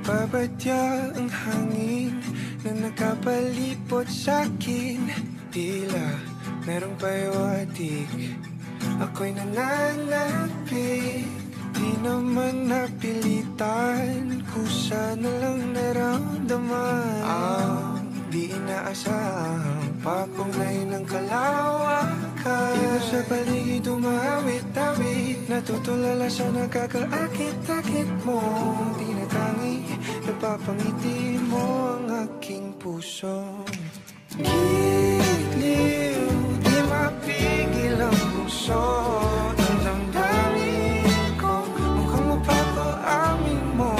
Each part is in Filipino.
Nagbabadya ang hangin na nakapalipot sa'kin. Tila merong pahiwatig, ako'y nananapig. Di naman napilitan, kusa na lang naramdaman. Ang di inaasahang papunay ng kalawakan. Dito sa paligid umawit-awit, natutulala sa nakakaakit-akit mo. Tinatangi, napapangiti mo ang aking puso. Giliw, di mapigil ang puso. Ang damdamin ko, mukhang mapapaamin mo,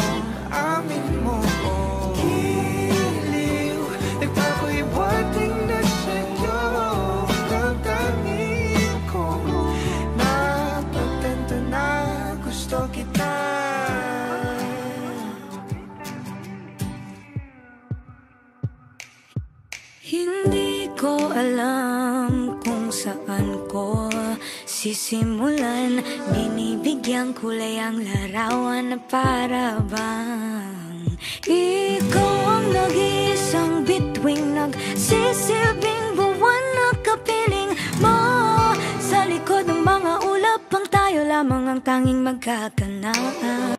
amin mo. Giliw, nagpako'y buhating na sa'yo. Damdamin ko, napagtanto na gusto kita. Hindi ko alam kung saan ko sisimulan. Binibigyan kulay ang larawan na para bang ikaw ang nag-iisang bituing, nagsisilbing buwan na kapiling mo. Sa likod ng mga ulap, ang tayo lamang ang tanging magkakanaan.